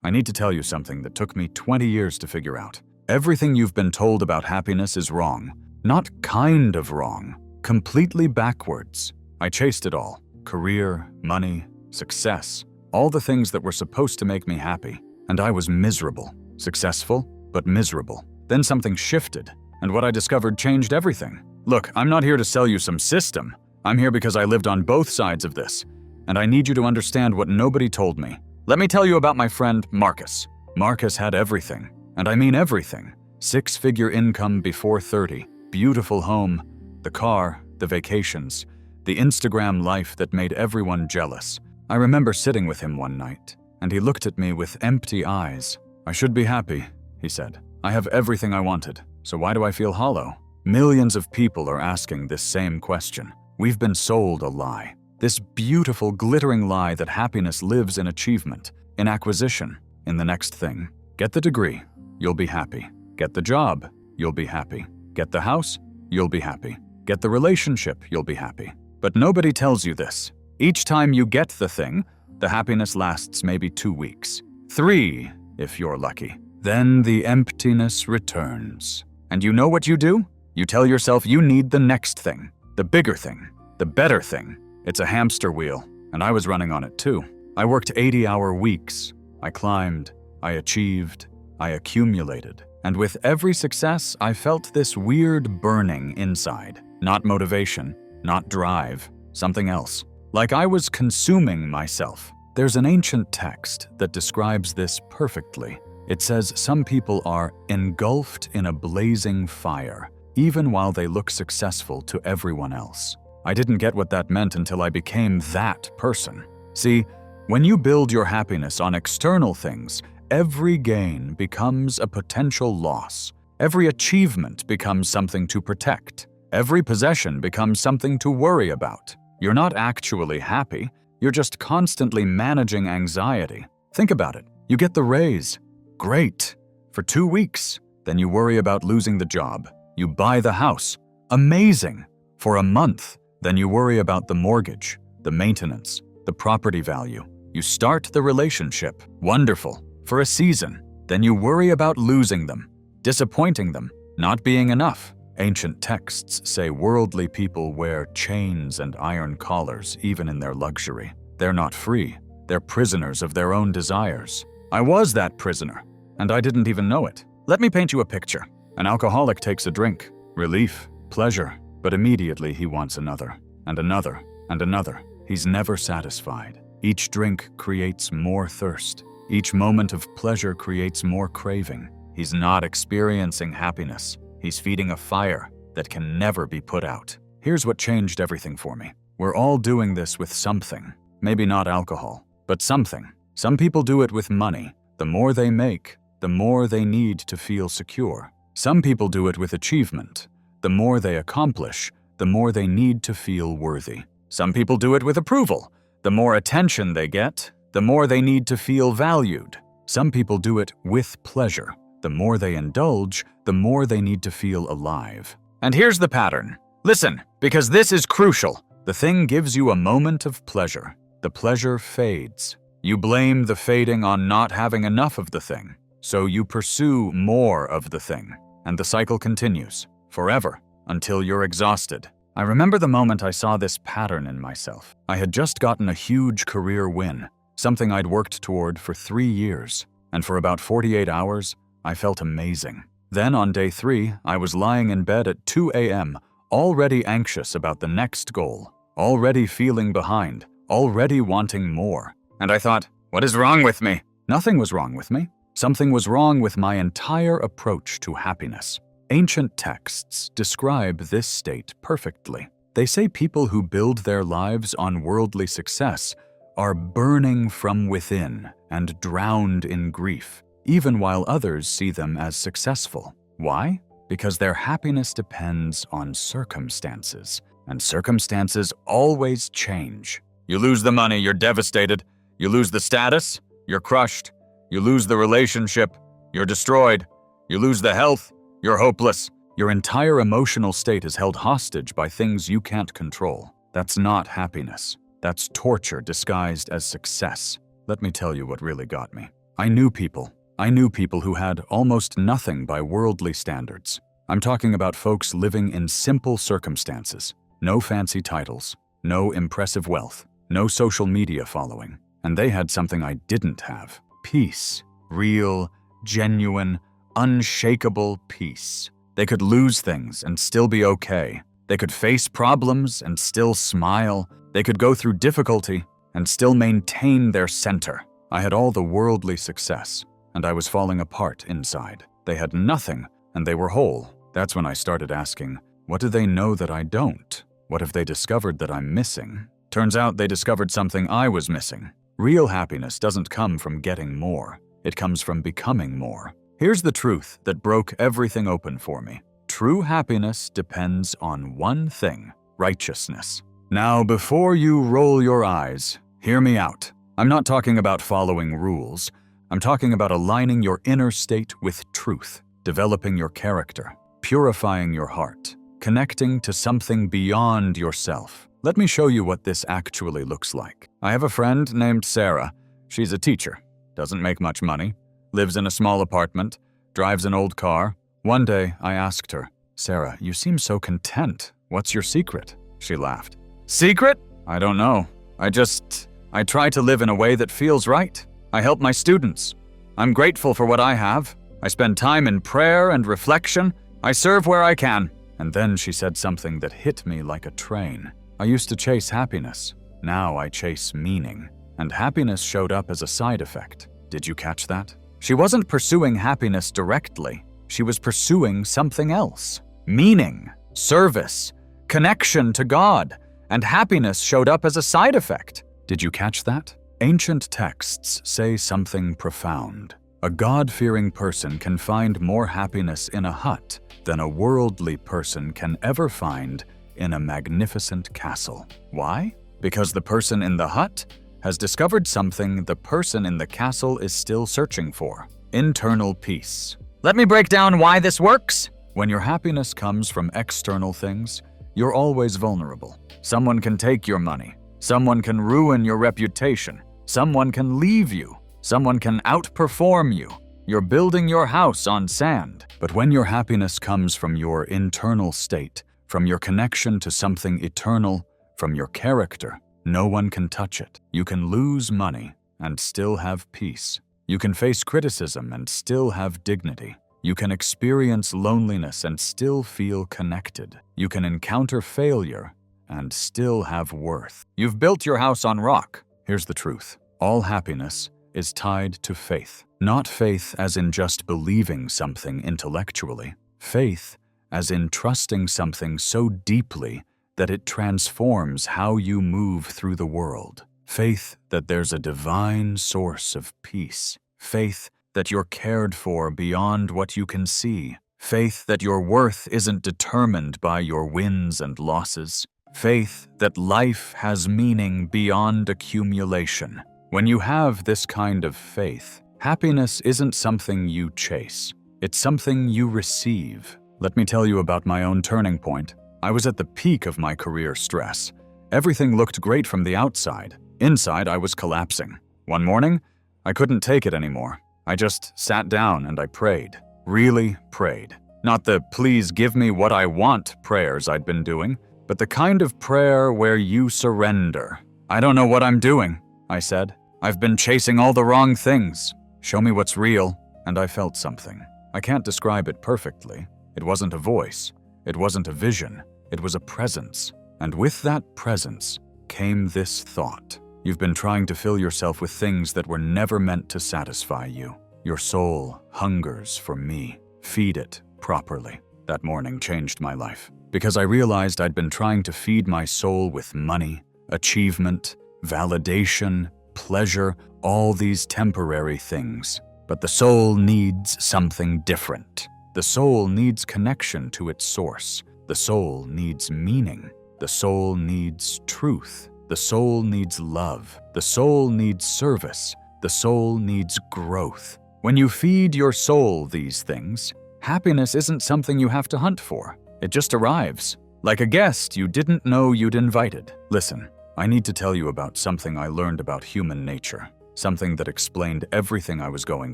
I need to tell you something that took me 20 years to figure out. Everything you've been told about happiness is wrong. Not kind of wrong. Completely backwards. I chased it all. Career, money, success. All the things that were supposed to make me happy. And I was miserable. Successful, but miserable. Then something shifted, and what I discovered changed everything. Look, I'm not here to sell you some system. I'm here because I lived on both sides of this, and I need you to understand what nobody told me. Let me tell you about my friend Marcus. Marcus had everything, and I mean everything. 6-figure income before 30, beautiful home, the car, the vacations, the Instagram life that made everyone jealous. I remember sitting with him one night, and he looked at me with empty eyes. "I should be happy," he said. "I have everything I wanted, so why do I feel hollow?" Millions of people are asking this same question. We've been sold a lie. This beautiful, glittering lie that happiness lives in achievement, in acquisition, in the next thing. Get the degree, you'll be happy. Get the job, you'll be happy. Get the house, you'll be happy. Get the relationship, you'll be happy. But nobody tells you this. Each time you get the thing, the happiness lasts maybe 2 weeks. 3, if you're lucky. Then the emptiness returns. And you know what you do? You tell yourself you need the next thing, the bigger thing, the better thing. It's a hamster wheel, and I was running on it too. I worked 80-hour weeks. I climbed, I achieved, I accumulated. And with every success, I felt this weird burning inside. Not motivation, not drive, something else. Like I was consuming myself. There's an ancient text that describes this perfectly. It says some people are engulfed in a blazing fire, even while they look successful to everyone else. I didn't get what that meant until I became that person. See, when you build your happiness on external things, every gain becomes a potential loss. Every achievement becomes something to protect. Every possession becomes something to worry about. You're not actually happy. You're just constantly managing anxiety. Think about it. You get the raise. Great. For 2 weeks. Then you worry about losing the job. You buy the house. Amazing. For a month. Then you worry about the mortgage, the maintenance, the property value. You start the relationship. Wonderful. For a season. Then you worry about losing them, disappointing them, not being enough. Ancient texts say worldly people wear chains and iron collars even in their luxury. They're not free. They're prisoners of their own desires. I was that prisoner, and I didn't even know it. Let me paint you a picture. An alcoholic takes a drink, relief, pleasure, but immediately he wants another, and another, and another. He's never satisfied. Each drink creates more thirst. Each moment of pleasure creates more craving. He's not experiencing happiness. He's feeding a fire that can never be put out. Here's what changed everything for me. We're all doing this with something. Maybe not alcohol, but something. Some people do it with money. The more they make, the more they need to feel secure. Some people do it with achievement. The more they accomplish, the more they need to feel worthy. Some people do it with approval. The more attention they get, the more they need to feel valued. Some people do it with pleasure. The more they indulge, the more they need to feel alive. And here's the pattern. Listen, because this is crucial. The thing gives you a moment of pleasure. The pleasure fades. You blame the fading on not having enough of the thing. So you pursue more of the thing. And the cycle continues. Forever, until you're exhausted. I remember the moment I saw this pattern in myself. I had just gotten a huge career win, something I'd worked toward for 3 years. And for about 48 hours, I felt amazing. Then on day 3, I was lying in bed at 2 a.m., already anxious about the next goal, already feeling behind, already wanting more. And I thought, what is wrong with me? Nothing was wrong with me. Something was wrong with my entire approach to happiness. Ancient texts describe this state perfectly. They say people who build their lives on worldly success are burning from within and drowned in grief, even while others see them as successful. Why? Because their happiness depends on circumstances, and circumstances always change. You lose the money, you're devastated. You lose the status, you're crushed. You lose the relationship, you're destroyed. You lose the health, you're hopeless. Your entire emotional state is held hostage by things you can't control. That's not happiness. That's torture disguised as success. Let me tell you what really got me. I knew people. I knew people who had almost nothing by worldly standards. I'm talking about folks living in simple circumstances. No fancy titles, no impressive wealth, no social media following. And they had something I didn't have. Peace. Real, genuine, unshakable peace. They could lose things and still be okay. They could face problems and still smile. They could go through difficulty and still maintain their center. I had all the worldly success, and I was falling apart inside. They had nothing, and they were whole. That's when I started asking, what do they know that I don't? What have they discovered that I'm missing? Turns out they discovered something I was missing. Real happiness doesn't come from getting more. It comes from becoming more. Here's the truth that broke everything open for me. True happiness depends on one thing: righteousness. Now, before you roll your eyes, hear me out. I'm not talking about following rules. I'm talking about aligning your inner state with truth, developing your character, purifying your heart, connecting to something beyond yourself. Let me show you what this actually looks like. I have a friend named Sarah. She's a teacher, doesn't make much money, lives in a small apartment, drives an old car. One day, I asked her, "Sarah, you seem so content. What's your secret?" She laughed. "Secret? I don't know. I try to live in a way that feels right. I help my students. I'm grateful for what I have. I spend time in prayer and reflection. I serve where I can." And then she said something that hit me like a train. I used to chase happiness. Now I chase meaning. And happiness showed up as a side effect. Did you catch that? She wasn't pursuing happiness directly. She was pursuing something else. Meaning, service, connection to God. And happiness showed up as a side effect. Did you catch that? Ancient texts say something profound. A God-fearing person can find more happiness in a hut than a worldly person can ever find in a magnificent castle. Why? Because the person in the hut has discovered something the person in the castle is still searching for: internal peace. Let me break down why this works. When your happiness comes from external things, you're always vulnerable. Someone can take your money. Someone can ruin your reputation. Someone can leave you. Someone can outperform you. You're building your house on sand. But when your happiness comes from your internal state, from your connection to something eternal, from your character, no one can touch it. You can lose money and still have peace. You can face criticism and still have dignity. You can experience loneliness and still feel connected. You can encounter failure and still have worth. You've built your house on rock. Here's the truth. All happiness is tied to faith. Not faith as in just believing something intellectually. Faith as in trusting something so deeply that it transforms how you move through the world. Faith that there's a divine source of peace. Faith that you're cared for beyond what you can see. Faith that your worth isn't determined by your wins and losses. Faith that life has meaning beyond accumulation. When you have this kind of faith, happiness isn't something you chase. It's something you receive. Let me tell you about my own turning point. I was at the peak of my career stress. Everything looked great from the outside. Inside, I was collapsing. One morning, I couldn't take it anymore. I just sat down and I prayed. Really prayed. Not the "please give me what I want" prayers I'd been doing, but the kind of prayer where you surrender. "I don't know what I'm doing," I said. "I've been chasing all the wrong things. Show me what's real." And I felt something. I can't describe it perfectly. It wasn't a voice. It wasn't a vision. It was a presence. And with that presence came this thought. You've been trying to fill yourself with things that were never meant to satisfy you. Your soul hungers for me. Feed it properly. That morning changed my life, because I realized I'd been trying to feed my soul with money, achievement, validation, pleasure, all these temporary things. But the soul needs something different. The soul needs connection to its source. The soul needs meaning. The soul needs truth. The soul needs love. The soul needs service. The soul needs growth. When you feed your soul these things, happiness isn't something you have to hunt for. It just arrives, like a guest you didn't know you'd invited. Listen, I need to tell you about something I learned about human nature. something that explained everything I was going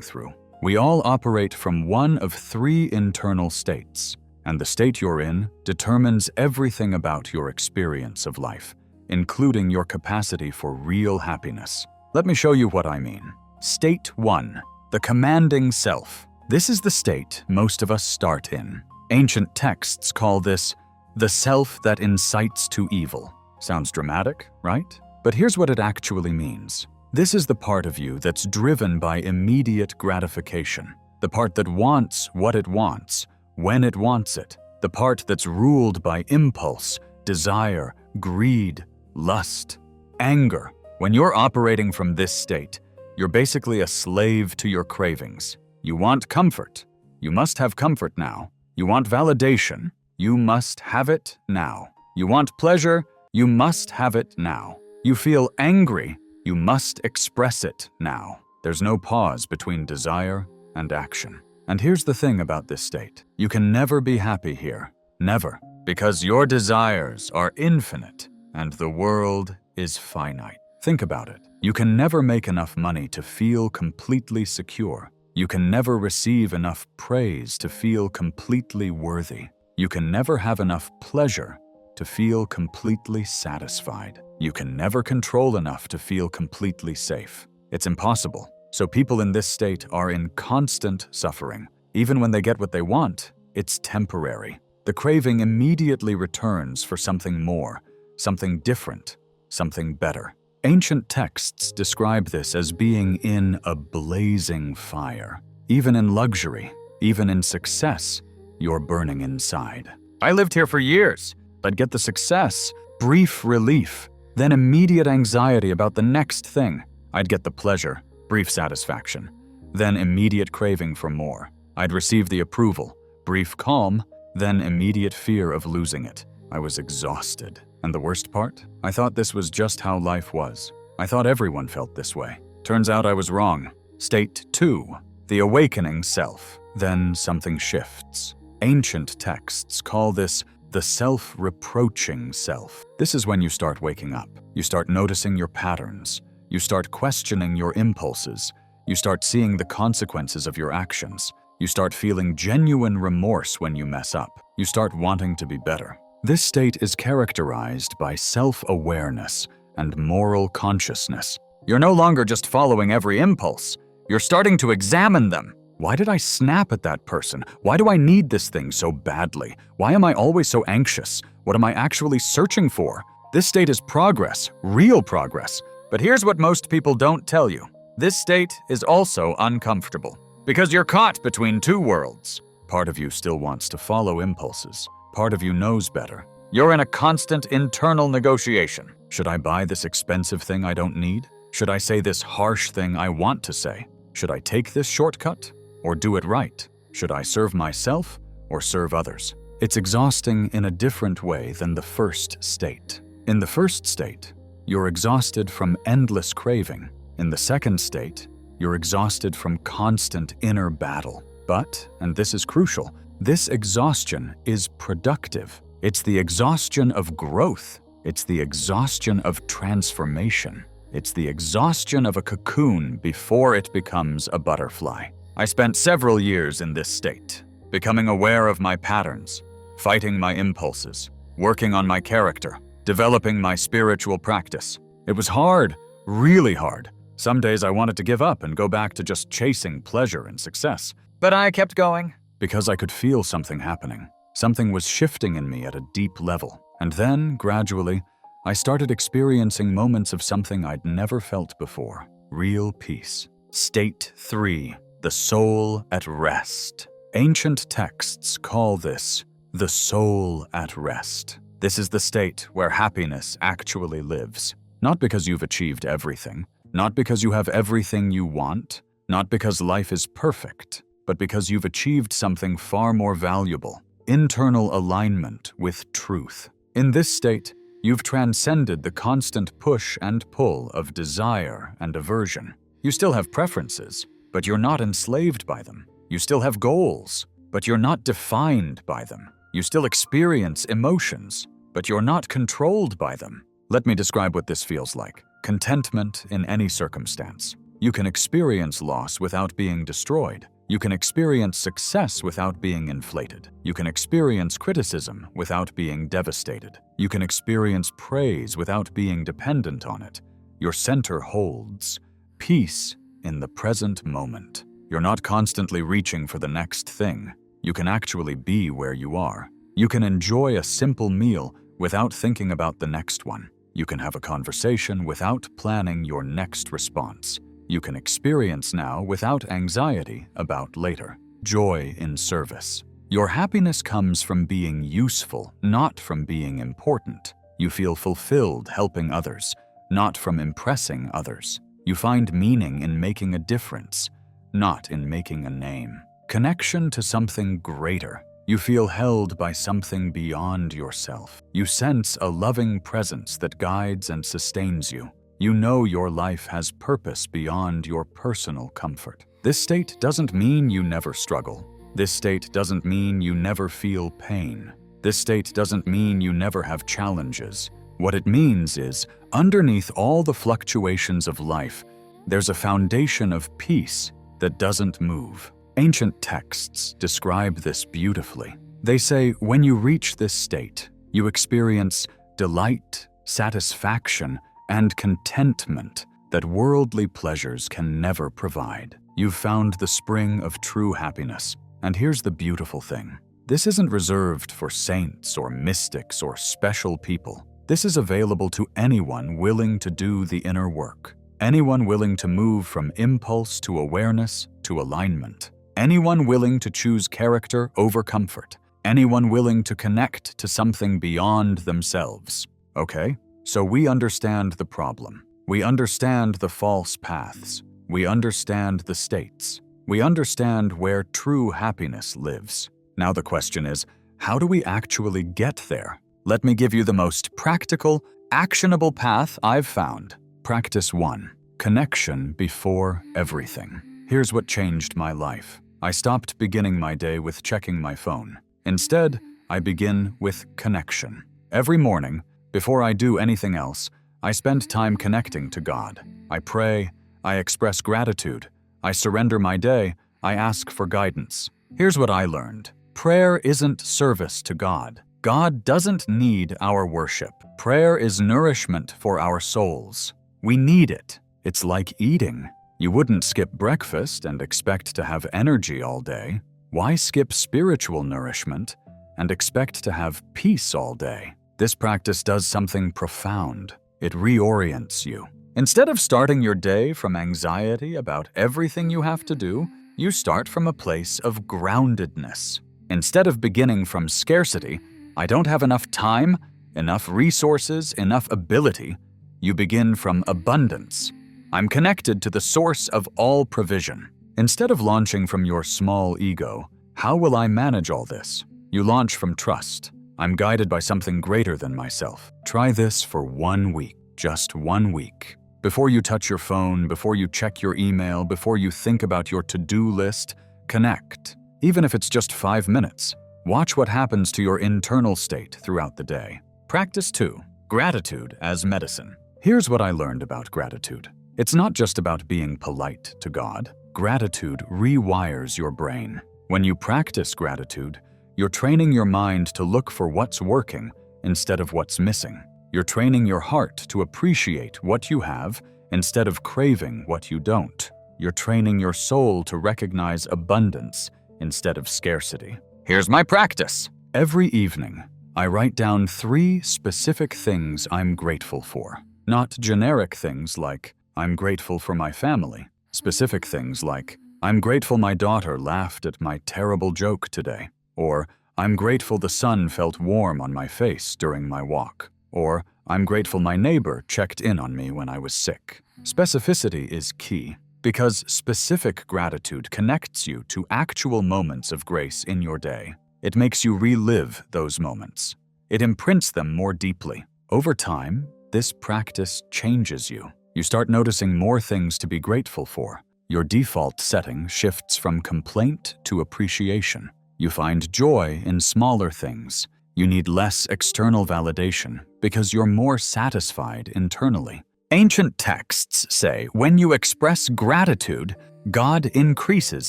through. We all operate from one of 3 internal states, and the state you're in determines everything about your experience of life, including your capacity for real happiness. Let me show you what I mean. State 1, the commanding self. This is the state most of us start in. Ancient texts call this the self that incites to evil. Sounds dramatic, right? But here's what it actually means. This is the part of you that's driven by immediate gratification, the part that wants what it wants, when it wants it, the part that's ruled by impulse, desire, greed, lust, anger. When you're operating from this state, you're basically a slave to your cravings. You want comfort. You must have comfort now. You want validation. You must have it now. You want pleasure. You must have it now. You feel angry. You must express it now. There's no pause between desire and action. And here's the thing about this state. You can never be happy here. Never. Because your desires are infinite and the world is finite. Think about it. You can never make enough money to feel completely secure. You can never receive enough praise to feel completely worthy. You can never have enough pleasure to feel completely satisfied. You can never control enough to feel completely safe. It's impossible. So people in this state are in constant suffering. Even when they get what they want, it's temporary. The craving immediately returns for something more, something different, something better. Ancient texts describe this as being in a blazing fire. Even in luxury, even in success, you're burning inside. I lived here for years. I'd get the success, brief relief, then immediate anxiety about the next thing. I'd get the pleasure, brief satisfaction, then immediate craving for more. I'd receive the approval, brief calm, then immediate fear of losing it. I was exhausted. And the worst part? I thought this was just how life was. I thought everyone felt this way. Turns out I was wrong. State 2, the awakening self. Then something shifts. Ancient texts call this the self-reproaching self. This is when you start waking up. You start noticing your patterns. You start questioning your impulses. You start seeing the consequences of your actions. You start feeling genuine remorse when you mess up. You start wanting to be better. This state is characterized by self-awareness and moral consciousness. You're no longer just following every impulse. You're starting to examine them. Why did I snap at that person? Why do I need this thing so badly? Why am I always so anxious? What am I actually searching for? This state is progress, real progress. But here's what most people don't tell you. This state is also uncomfortable because you're caught between 2 worlds. Part of you still wants to follow impulses. Part of you knows better. You're in a constant internal negotiation. Should I buy this expensive thing I don't need? Should I say this harsh thing I want to say? Should I take this shortcut or do it right? Should I serve myself or serve others? It's exhausting in a different way than the first state. In the first state, you're exhausted from endless craving. In the second state, you're exhausted from constant inner battle. But, and this is crucial, this exhaustion is productive. It's the exhaustion of growth. It's the exhaustion of transformation. It's the exhaustion of a cocoon before it becomes a butterfly. I spent several years in this state, becoming aware of my patterns, fighting my impulses, working on my character, developing my spiritual practice. It was hard, really hard. Some days I wanted to give up and go back to just chasing pleasure and success. But I kept going. Because I could feel something happening. Something was shifting in me at a deep level. And then, gradually, I started experiencing moments of something I'd never felt before. Real peace. State 3, the soul at rest. Ancient texts call this the soul at rest. This is the state where happiness actually lives. Not because you've achieved everything, not because you have everything you want, not because life is perfect, but because you've achieved something far more valuable, internal alignment with truth. In this state, you've transcended the constant push and pull of desire and aversion. You still have preferences, but you're not enslaved by them. You still have goals, but you're not defined by them. You still experience emotions, but you're not controlled by them. Let me describe what this feels like. Contentment in any circumstance. You can experience loss without being destroyed. You can experience success without being inflated. You can experience criticism without being devastated. You can experience praise without being dependent on it. Your center holds peace in the present moment. You're not constantly reaching for the next thing. You can actually be where you are. You can enjoy a simple meal without thinking about the next one. You can have a conversation without planning your next response. You can experience now without anxiety about later. Joy in service. Your happiness comes from being useful, not from being important. You feel fulfilled helping others, not from impressing others. You find meaning in making a difference, not in making a name. Connection to something greater. You feel held by something beyond yourself. You sense a loving presence that guides and sustains you. You know your life has purpose beyond your personal comfort. This state doesn't mean you never struggle. This state doesn't mean you never feel pain. This state doesn't mean you never have challenges. What it means is, underneath all the fluctuations of life, there's a foundation of peace that doesn't move. Ancient texts describe this beautifully. They say, when you reach this state, you experience delight, satisfaction, and contentment that worldly pleasures can never provide. You've found the spring of true happiness. And here's the beautiful thing. This isn't reserved for saints or mystics or special people. This is available to anyone willing to do the inner work. Anyone willing to move from impulse to awareness to alignment. Anyone willing to choose character over comfort. Anyone willing to connect to something beyond themselves. Okay? So we understand the problem. We understand the false paths. We understand the states. We understand where true happiness lives. Now the question is, how do we actually get there? Let me give you the most practical, actionable path I've found. Practice 1. Connection before everything. Here's what changed my life. I stopped beginning my day with checking my phone. Instead, I begin with connection. Every morning, before I do anything else, I spend time connecting to God. I pray, I express gratitude, I surrender my day, I ask for guidance. Here's what I learned. Prayer isn't service to God. God doesn't need our worship. Prayer is nourishment for our souls. We need it. It's like eating. You wouldn't skip breakfast and expect to have energy all day. Why skip spiritual nourishment and expect to have peace all day? This practice does something profound. It reorients you. Instead of starting your day from anxiety about everything you have to do, you start from a place of groundedness. Instead of beginning from scarcity, I don't have enough time, enough resources, enough ability, you begin from abundance. I'm connected to the source of all provision. Instead of launching from your small ego, how will I manage all this? You launch from trust. I'm guided by something greater than myself. Try this for 1 week, just 1 week. Before you touch your phone, before you check your email, before you think about your to-do list, connect. Even if it's just 5 minutes. Watch what happens to your internal state throughout the day. Practice 2. Gratitude as medicine. Here's what I learned about gratitude. It's not just about being polite to God. Gratitude rewires your brain. When you practice gratitude, you're training your mind to look for what's working instead of what's missing. You're training your heart to appreciate what you have instead of craving what you don't. You're training your soul to recognize abundance instead of scarcity. Here's my practice. Every evening, I write down 3 specific things I'm grateful for. Not generic things like, I'm grateful for my family. Specific things like, I'm grateful my daughter laughed at my terrible joke today. Or, I'm grateful the sun felt warm on my face during my walk. Or, I'm grateful my neighbor checked in on me when I was sick. Specificity is key, because specific gratitude connects you to actual moments of grace in your day. It makes you relive those moments. It imprints them more deeply. Over time, this practice changes you. You start noticing more things to be grateful for. Your default setting shifts from complaint to appreciation. You find joy in smaller things. You need less external validation because you're more satisfied internally. Ancient texts say when you express gratitude, God increases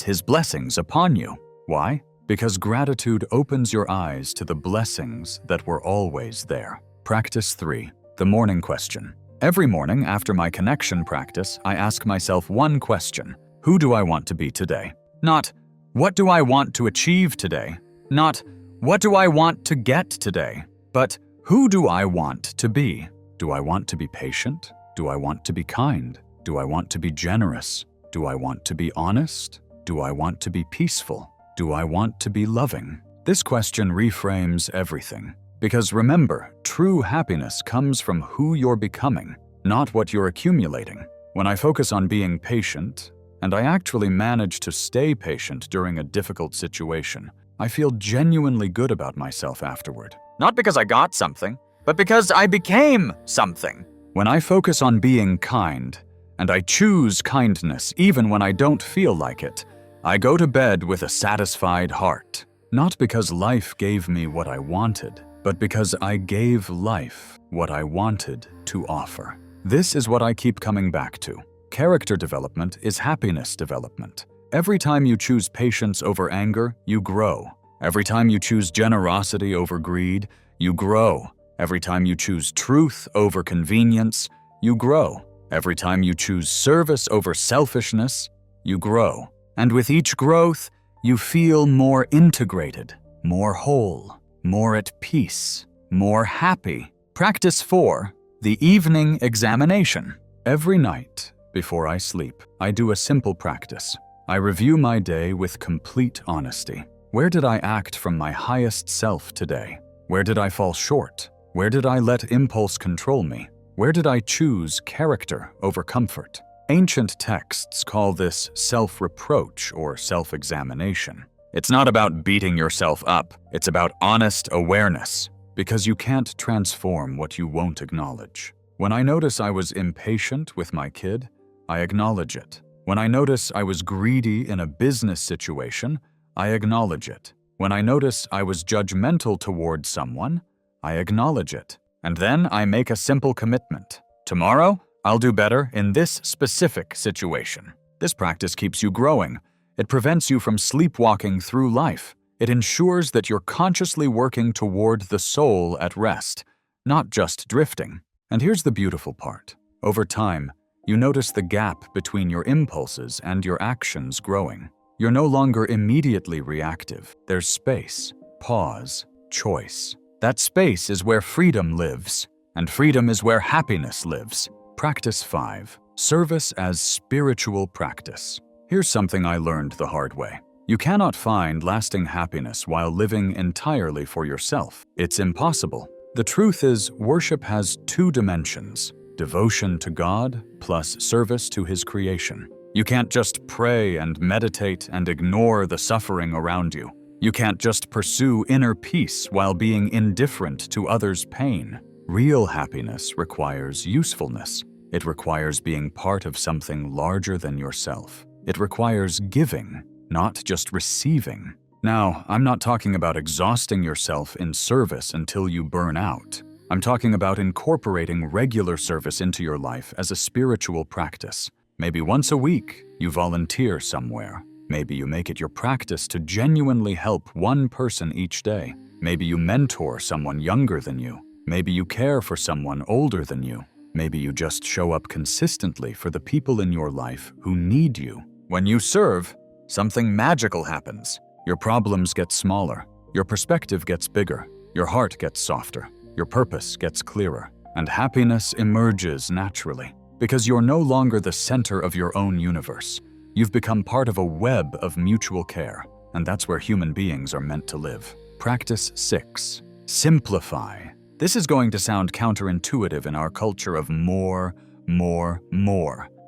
His blessings upon you. Why? Because gratitude opens your eyes to the blessings that were always there. Practice 3. The morning question. Every morning after my connection practice, I ask myself one question. Who do I want to be today? Not, what do I want to achieve today? Not, what do I want to get today? But, who do I want to be? Do I want to be patient? Do I want to be kind? Do I want to be generous? Do I want to be honest? Do I want to be peaceful? Do I want to be loving? This question reframes everything. Because remember, true happiness comes from who you're becoming, not what you're accumulating. When I focus on being patient, and I actually manage to stay patient during a difficult situation, I feel genuinely good about myself afterward. Not because I got something, but because I became something. When I focus on being kind, and I choose kindness even when I don't feel like it, I go to bed with a satisfied heart. Not because life gave me what I wanted, but because I gave life what I wanted to offer. This is what I keep coming back to. Character development is happiness development. Every time you choose patience over anger, you grow. Every time you choose generosity over greed, you grow. Every time you choose truth over convenience, you grow. Every time you choose service over selfishness, you grow. And with each growth, you feel more integrated, more whole, more at peace, more happy. Practice 4. The evening examination. Every night, before I sleep, I do a simple practice. I review my day with complete honesty. Where did I act from my highest self today? Where did I fall short? Where did I let impulse control me? Where did I choose character over comfort? Ancient texts call this self-reproach or self-examination. It's not about beating yourself up. It's about honest awareness, because you can't transform what you won't acknowledge. When I notice I was impatient with my kid, I acknowledge it. When I notice I was greedy in a business situation, I acknowledge it. When I notice I was judgmental toward someone, I acknowledge it. And then I make a simple commitment. Tomorrow, I'll do better in this specific situation. This practice keeps you growing. It prevents you from sleepwalking through life. It ensures that you're consciously working toward the soul at rest, not just drifting. And here's the beautiful part. Over time, you notice the gap between your impulses and your actions growing. You're no longer immediately reactive. There's space, pause, choice. That space is where freedom lives, and freedom is where happiness lives. Practice 5. Service as spiritual practice. Here's something I learned the hard way. You cannot find lasting happiness while living entirely for yourself. It's impossible. The truth is, worship has 2 dimensions: devotion to God plus service to His creation. You can't just pray and meditate and ignore the suffering around you. You can't just pursue inner peace while being indifferent to others' pain. Real happiness requires usefulness. It requires being part of something larger than yourself. It requires giving, not just receiving. Now, I'm not talking about exhausting yourself in service until you burn out. I'm talking about incorporating regular service into your life as a spiritual practice. Maybe once a week, you volunteer somewhere. Maybe you make it your practice to genuinely help one person each day. Maybe you mentor someone younger than you. Maybe you care for someone older than you. Maybe you just show up consistently for the people in your life who need you. When you serve, something magical happens. Your problems get smaller. Your perspective gets bigger. Your heart gets softer. Your purpose gets clearer. And happiness emerges naturally. Because you're no longer the center of your own universe. You've become part of a web of mutual care, and that's where human beings are meant to live. Practice 6. Simplify. This is going to sound counterintuitive in our culture of more.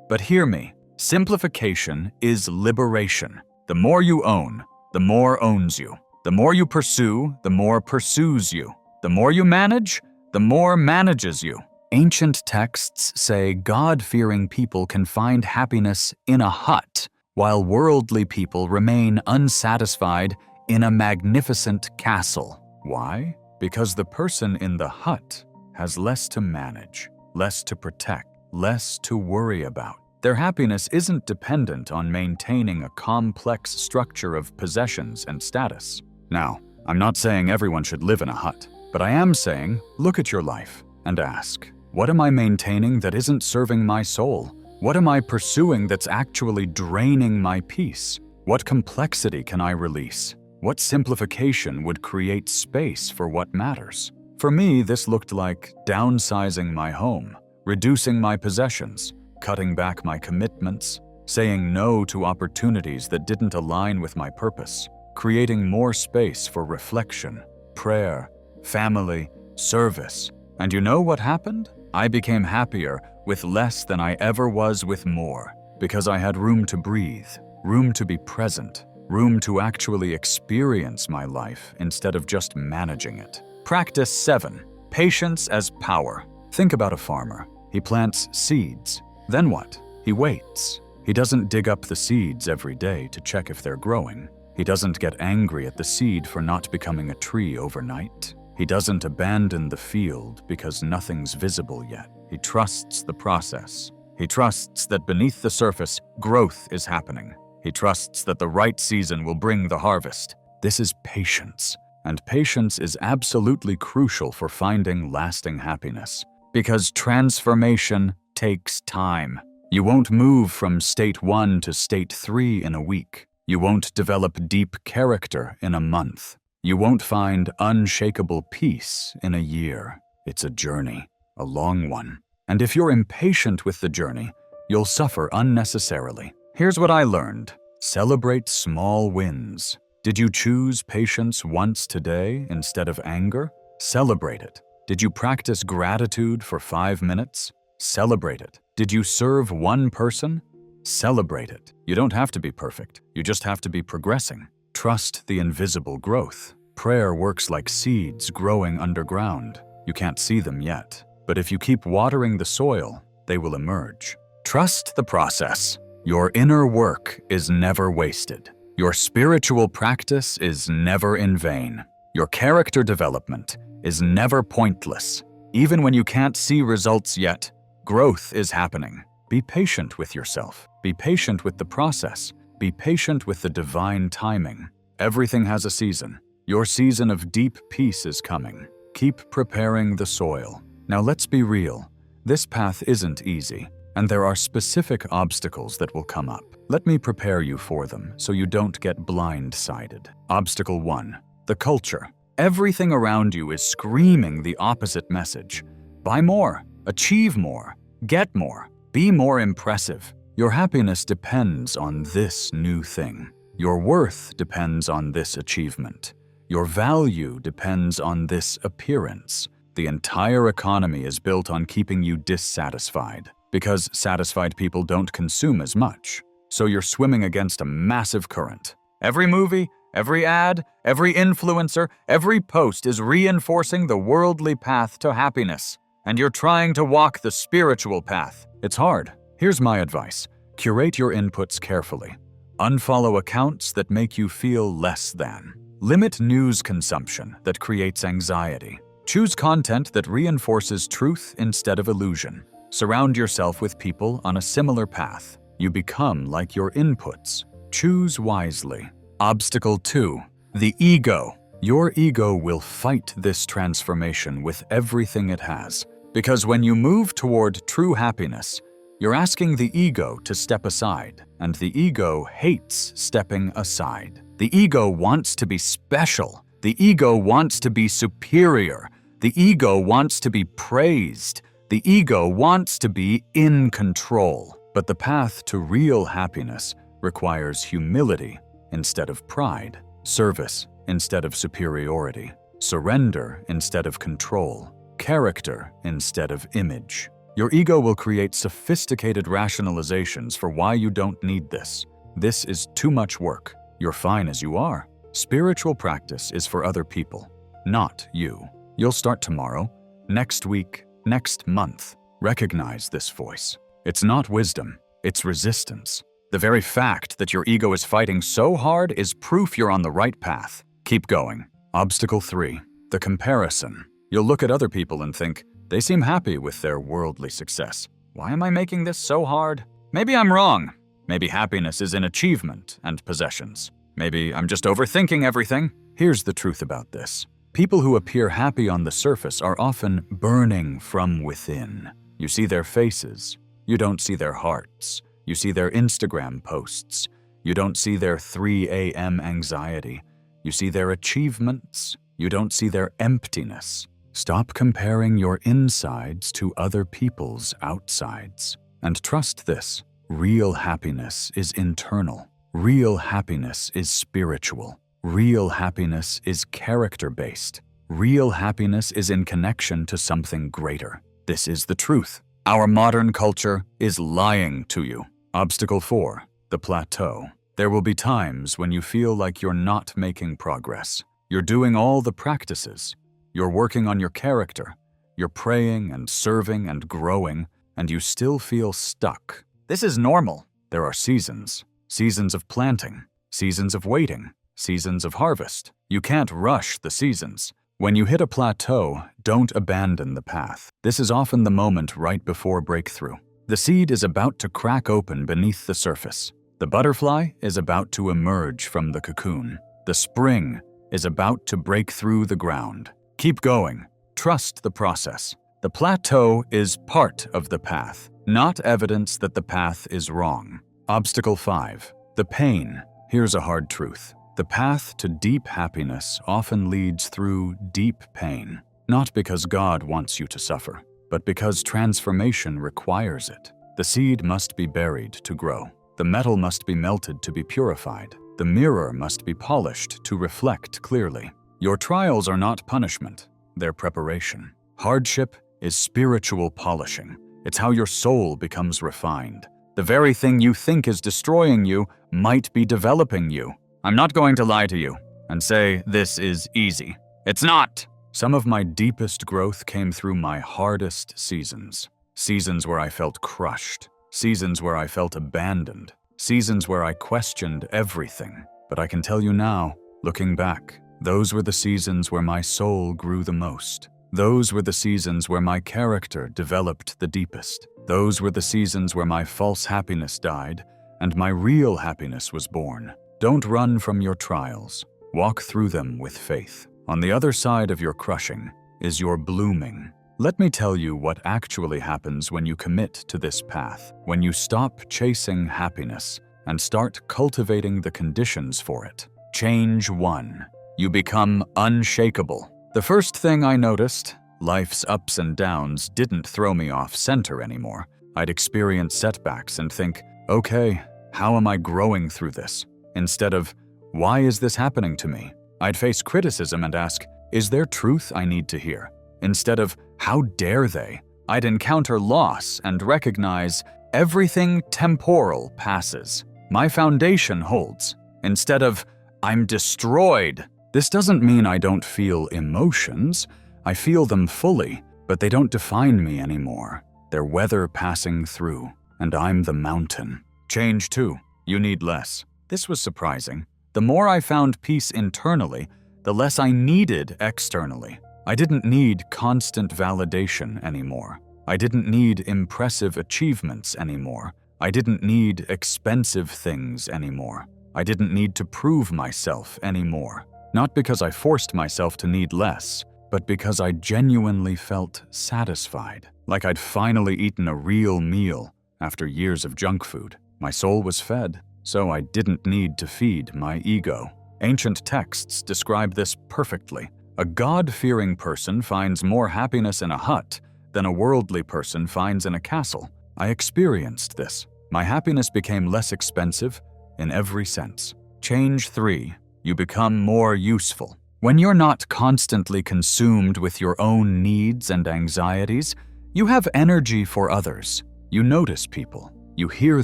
But hear me. Simplification is liberation. The more you own, the more owns you. The more you pursue, the more pursues you. The more you manage, the more manages you. Ancient texts say God-fearing people can find happiness in a hut, while worldly people remain unsatisfied in a magnificent castle. Why? Because the person in the hut has less to manage, less to protect, less to worry about. Their happiness isn't dependent on maintaining a complex structure of possessions and status. Now, I'm not saying everyone should live in a hut, but I am saying look at your life and ask, what am I maintaining that isn't serving my soul? What am I pursuing that's actually draining my peace? What complexity can I release? What simplification would create space for what matters? For me, this looked like downsizing my home, reducing my possessions, cutting back my commitments, saying no to opportunities that didn't align with my purpose, creating more space for reflection, prayer, family, service. And you know what happened? I became happier with less than I ever was with more, because I had room to breathe, room to be present, room to actually experience my life instead of just managing it. Practice 7. Patience as power. Think about a farmer. He plants seeds. Then what? He waits. He doesn't dig up the seeds every day to check if they're growing. He doesn't get angry at the seed for not becoming a tree overnight. He doesn't abandon the field because nothing's visible yet. He trusts the process. He trusts that beneath the surface, growth is happening. He trusts that the right season will bring the harvest. This is patience. And patience is absolutely crucial for finding lasting happiness. Because transformation takes time. You won't move from state 1 to state 3 in a week. You won't develop deep character in a month. You won't find unshakable peace in a year. It's a journey, a long one. And if you're impatient with the journey, you'll suffer unnecessarily. Here's what I learned. Celebrate small wins. Did you choose patience once today instead of anger? Celebrate it. Did you practice gratitude for 5 minutes? Celebrate it. Did you serve one person? Celebrate it. You don't have to be perfect. You just have to be progressing. Trust the invisible growth. Prayer works like seeds growing underground. You can't see them yet, but if you keep watering the soil, they will emerge. Trust the process. Your inner work is never wasted. Your spiritual practice is never in vain. Your character development is never pointless. Even when you can't see results yet, growth is happening. Be patient with yourself. Be patient with the process. Be patient with the divine timing. Everything has a season. Your season of deep peace is coming. Keep preparing the soil. Now let's be real. This path isn't easy, and there are specific obstacles that will come up. Let me prepare you for them so you don't get blindsided. Obstacle 1. The culture. Everything around you is screaming the opposite message. Buy more, achieve more, get more, be more impressive. Your happiness depends on this new thing. Your worth depends on this achievement. Your value depends on this appearance. The entire economy is built on keeping you dissatisfied, because satisfied people don't consume as much. So you're swimming against a massive current. Every movie, every ad, every influencer, every post is reinforcing the worldly path to happiness. And you're trying to walk the spiritual path. It's hard. Here's my advice. Curate your inputs carefully. Unfollow accounts that make you feel less than. Limit news consumption that creates anxiety. Choose content that reinforces truth instead of illusion. Surround yourself with people on a similar path. You become like your inputs. Choose wisely. Obstacle 2. The ego. Your ego will fight this transformation with everything it has. Because when you move toward true happiness, you're asking the ego to step aside, and the ego hates stepping aside. The ego wants to be special. The ego wants to be superior. The ego wants to be praised. The ego wants to be in control. But the path to real happiness requires humility instead of pride, service instead of superiority, surrender instead of control, character instead of image. Your ego will create sophisticated rationalizations for why you don't need this. This is too much work. You're fine as you are. Spiritual practice is for other people, not you. You'll start tomorrow, next week, next month. Recognize this voice. It's not wisdom, it's resistance. The very fact that your ego is fighting so hard is proof you're on the right path. Keep going. Obstacle 3. The comparison. You'll look at other people and think, they seem happy with their worldly success. Why am I making this so hard? Maybe I'm wrong. Maybe happiness is in achievement and possessions. Maybe I'm just overthinking everything. Here's the truth about this. People who appear happy on the surface are often burning from within. You see their faces. You don't see their hearts. You see their Instagram posts. You don't see their 3 a.m. anxiety. You see their achievements. You don't see their emptiness. Stop comparing your insides to other people's outsides. And trust this, real happiness is internal. Real happiness is spiritual. Real happiness is character-based. Real happiness is in connection to something greater. This is the truth. Our modern culture is lying to you. Obstacle 4, the plateau. There will be times when you feel like you're not making progress. You're doing all the practices. You're working on your character. You're praying and serving and growing, and you still feel stuck. This is normal. There are seasons. Seasons of planting. Seasons of waiting. Seasons of harvest. You can't rush the seasons. When you hit a plateau, don't abandon the path. This is often the moment right before breakthrough. The seed is about to crack open beneath the surface. The butterfly is about to emerge from the cocoon. The spring is about to break through the ground. Keep going. Trust the process. The plateau is part of the path, not evidence that the path is wrong. Obstacle 5. The pain. Here's a hard truth. The path to deep happiness often leads through deep pain, not because God wants you to suffer, but because transformation requires it. The seed must be buried to grow. The metal must be melted to be purified. The mirror must be polished to reflect clearly. Your trials are not punishment, they're preparation. Hardship is spiritual polishing. It's how your soul becomes refined. The very thing you think is destroying you might be developing you. I'm not going to lie to you and say this is easy. It's not. Some of my deepest growth came through my hardest seasons. Seasons where I felt crushed. Seasons where I felt abandoned. Seasons where I questioned everything. But I can tell you now, looking back, those were the seasons where my soul grew the most. Those were the seasons where my character developed the deepest. Those were the seasons where my false happiness died and my real happiness was born. Don't run from your trials. Walk through them with faith. On the other side of your crushing is your blooming. Let me tell you what actually happens when you commit to this path, when you stop chasing happiness and start cultivating the conditions for it. Change 1. You become unshakable. The first thing I noticed, life's ups and downs didn't throw me off center anymore. I'd experience setbacks and think, okay, how am I growing through this? Instead of, why is this happening to me? I'd face criticism and ask, is there truth I need to hear? Instead of, how dare they? I'd encounter loss and recognize everything temporal passes. My foundation holds. Instead of, I'm destroyed. This doesn't mean I don't feel emotions. I feel them fully, but they don't define me anymore. They're weather passing through, and I'm the mountain. Change 2. You need less. This was surprising. The more I found peace internally, the less I needed externally. I didn't need constant validation anymore. I didn't need impressive achievements anymore. I didn't need expensive things anymore. I didn't need to prove myself anymore. Not because I forced myself to need less, but because I genuinely felt satisfied, like I'd finally eaten a real meal after years of junk food. My soul was fed, so I didn't need to feed my ego. Ancient texts describe this perfectly. A God-fearing person finds more happiness in a hut than a worldly person finds in a castle. I experienced this. My happiness became less expensive in every sense. Change 3. You become more useful. When you're not constantly consumed with your own needs and anxieties, you have energy for others. You notice people. You hear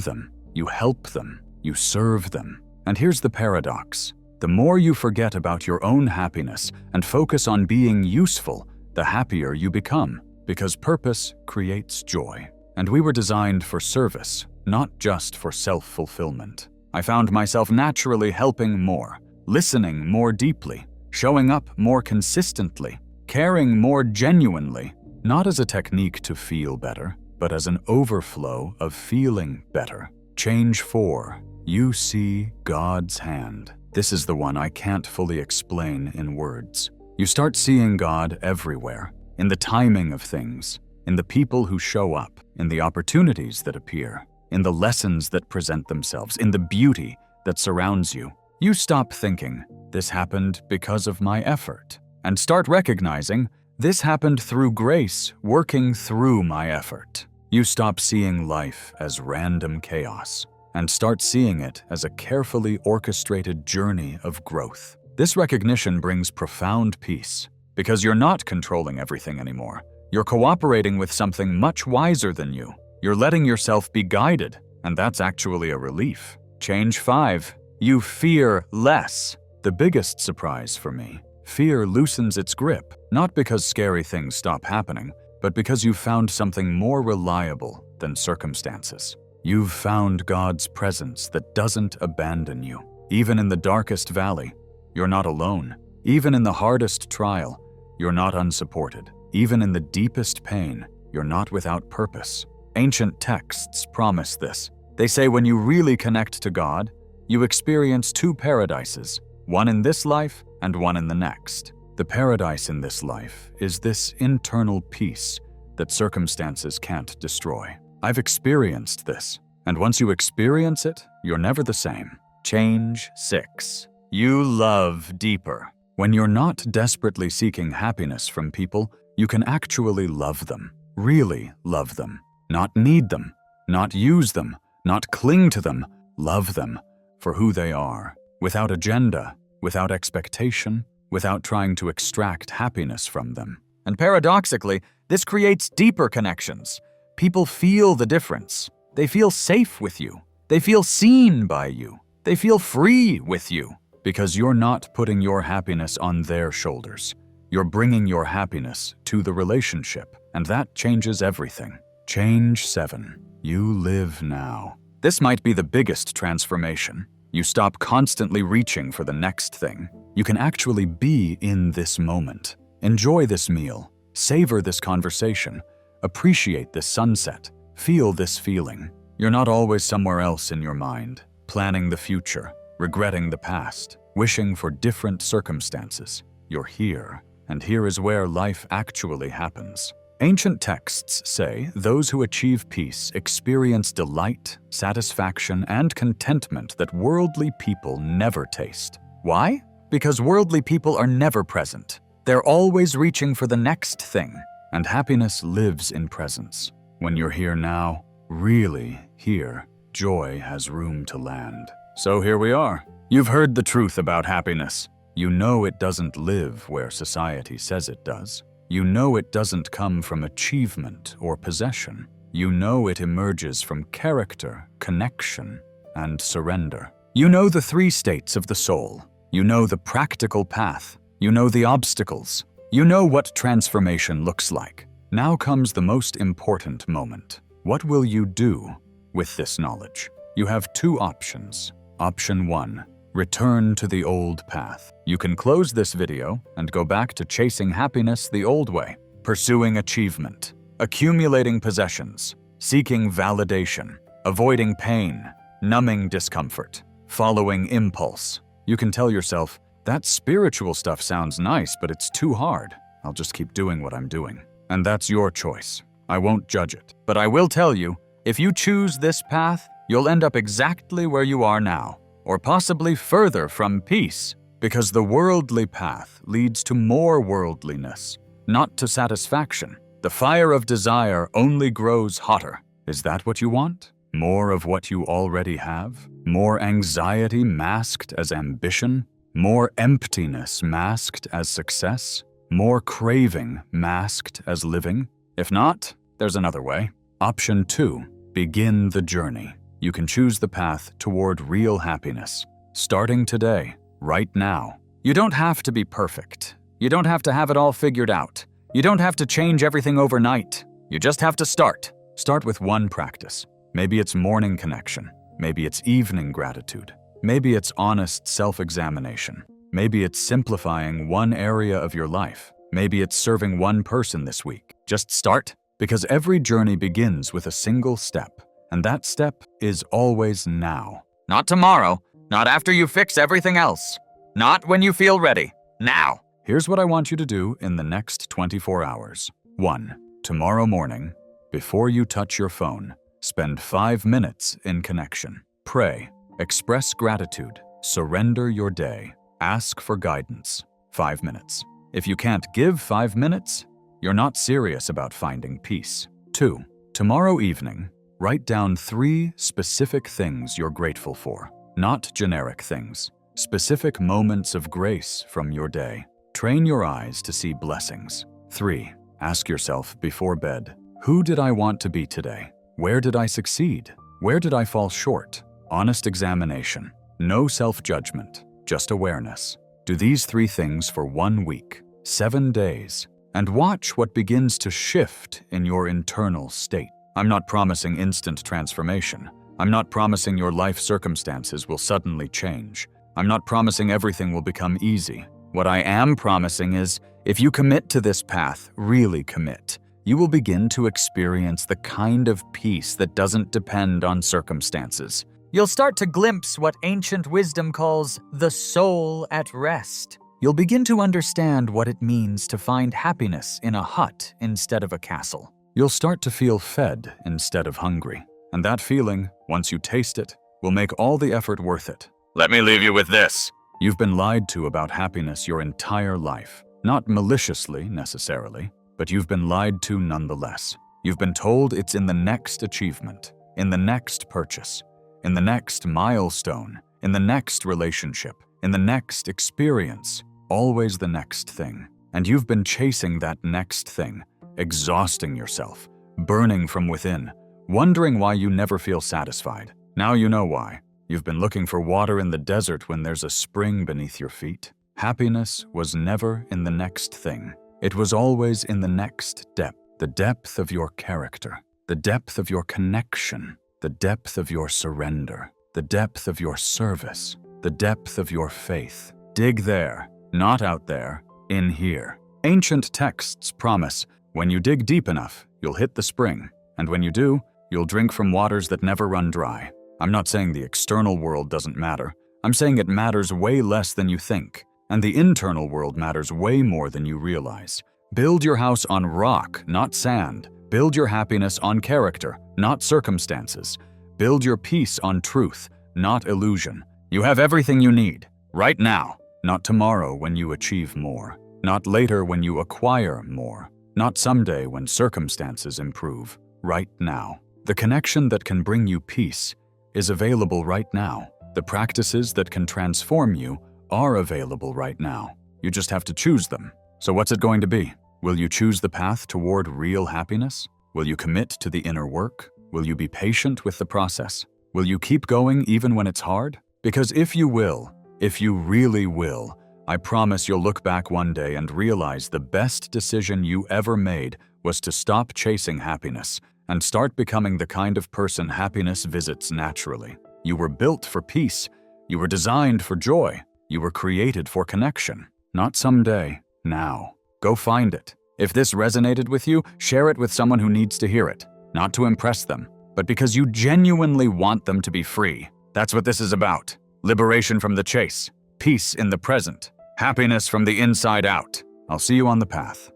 them. You help them. You serve them. And here's the paradox. The more you forget about your own happiness and focus on being useful, the happier you become, because purpose creates joy. And we were designed for service, not just for self-fulfillment. I found myself naturally helping more, listening more deeply, showing up more consistently, caring more genuinely, not as a technique to feel better, but as an overflow of feeling better. Change 4. You see God's hand. This is the one I can't fully explain in words. You start seeing God everywhere, in the timing of things, in the people who show up, in the opportunities that appear, in the lessons that present themselves, in the beauty that surrounds you. You stop thinking, this happened because of my effort, and start recognizing, this happened through grace working through my effort. You stop seeing life as random chaos, and start seeing it as a carefully orchestrated journey of growth. This recognition brings profound peace, because you're not controlling everything anymore. You're cooperating with something much wiser than you. You're letting yourself be guided, and that's actually a relief. Change 5. You fear less. The biggest surprise for me. Fear loosens its grip, not because scary things stop happening, but because you've found something more reliable than circumstances. You've found God's presence that doesn't abandon you. Even in the darkest valley, you're not alone. Even in the hardest trial, you're not unsupported. Even in the deepest pain, you're not without purpose. Ancient texts promise this. They say when you really connect to God, you experience 2 paradises, one in this life and one in the next. The paradise in this life is this internal peace that circumstances can't destroy. I've experienced this, and once you experience it, you're never the same. Change 6. You love deeper. When you're not desperately seeking happiness from people, you can actually love them, really love them. Not need them, not use them, not cling to them, love them for who they are, without agenda, without expectation, without trying to extract happiness from them. And paradoxically, this creates deeper connections. People feel the difference. They feel safe with you. They feel seen by you. They feel free with you, because you're not putting your happiness on their shoulders. You're bringing your happiness to the relationship, and that changes everything. Change 7. You live now. This might be the biggest transformation. You stop constantly reaching for the next thing. You can actually be in this moment. Enjoy this meal. Savor this conversation. Appreciate this sunset. Feel this feeling. You're not always somewhere else in your mind, planning the future, regretting the past, wishing for different circumstances. You're here, and here is where life actually happens. Ancient texts say those who achieve peace experience delight, satisfaction, and contentment that worldly people never taste. Why? Because worldly people are never present. They're always reaching for the next thing, and happiness lives in presence. When you're here now, really here, joy has room to land. So here we are. You've heard the truth about happiness. You know it doesn't live where society says it does. You know it doesn't come from achievement or possession. You know it emerges from character, connection, and surrender. You know the 3 states of the soul. You know the practical path. You know the obstacles. You know what transformation looks like. Now comes the most important moment. What will you do with this knowledge? You have 2 options. Option 1. Return to the old path. You can close this video and go back to chasing happiness the old way, pursuing achievement, accumulating possessions, seeking validation, avoiding pain, numbing discomfort, following impulse. You can tell yourself, that spiritual stuff sounds nice, but it's too hard. I'll just keep doing what I'm doing. And that's your choice. I won't judge it. But I will tell you, if you choose this path, you'll end up exactly where you are now, or possibly further from peace, because the worldly path leads to more worldliness, not to satisfaction. The fire of desire only grows hotter. Is that what you want? More of what you already have? More anxiety masked as ambition? More emptiness masked as success? More craving masked as living? If not, there's another way. Option 2, begin the journey. You can choose the path toward real happiness, starting today, right now. You don't have to be perfect. You don't have to have it all figured out. You don't have to change everything overnight. You just have to start. Start with one practice. Maybe it's morning connection. Maybe it's evening gratitude. Maybe it's honest self-examination. Maybe it's simplifying one area of your life. Maybe it's serving one person this week. Just start, Because every journey begins with a single step, and that step is always now. Not tomorrow, not after you fix everything else, not when you feel ready, now. Here's what I want you to do in the next 24 hours. 1. Tomorrow morning, before you touch your phone, spend 5 minutes in connection. Pray, express gratitude, surrender your day, ask for guidance. 5 minutes. If you can't give 5 minutes, you're not serious about finding peace. 2. Tomorrow evening, write down 3 specific things you're grateful for, not generic things. Specific moments of grace from your day. Train your eyes to see blessings. 3. Ask yourself before bed, who did I want to be today? Where did I succeed? Where did I fall short? Honest examination. No self-judgment, just awareness. Do these 3 things for 1 week, 7 days, and watch what begins to shift in your internal state. I'm not promising instant transformation. I'm not promising your life circumstances will suddenly change. I'm not promising everything will become easy. What I am promising is, if you commit to this path, really commit, you will begin to experience the kind of peace that doesn't depend on circumstances. You'll start to glimpse what ancient wisdom calls the soul at rest. You'll begin to understand what it means to find happiness in a hut instead of a castle. You'll start to feel fed instead of hungry. And that feeling, once you taste it, will make all the effort worth it. Let me leave you with this. You've been lied to about happiness your entire life. Not maliciously, necessarily, but you've been lied to nonetheless. You've been told it's in the next achievement, in the next purchase, in the next milestone, in the next relationship, in the next experience, always the next thing. And you've been chasing that next thing, exhausting yourself, burning from within, wondering why you never feel satisfied. Now you know why. You've been looking for water in the desert when there's a spring beneath your feet. Happiness was never in the next thing. It was always in the next depth. The depth of your character, the depth of your connection, the depth of your surrender, the depth of your service, the depth of your faith. Dig there, not out there, in here. Ancient texts promise, when you dig deep enough, you'll hit the spring. And when you do, you'll drink from waters that never run dry. I'm not saying the external world doesn't matter. I'm saying it matters way less than you think. And the internal world matters way more than you realize. Build your house on rock, not sand. Build your happiness on character, not circumstances. Build your peace on truth, not illusion. You have everything you need, right now, not tomorrow when you achieve more, not later when you acquire more, not someday when circumstances improve, right now. The connection that can bring you peace is available right now. The practices that can transform you are available right now. You just have to choose them. So what's it going to be? Will you choose the path toward real happiness? Will you commit to the inner work? Will you be patient with the process? Will you keep going even when it's hard? Because if you will, if you really will, I promise you'll look back one day and realize the best decision you ever made was to stop chasing happiness and start becoming the kind of person happiness visits naturally. You were built for peace. You were designed for joy. You were created for connection. Not someday, now. Go find it. If this resonated with you, share it with someone who needs to hear it. Not to impress them, but because you genuinely want them to be free. That's what this is about. Liberation from the chase. Peace in the present. Happiness from the inside out. I'll see you on the path.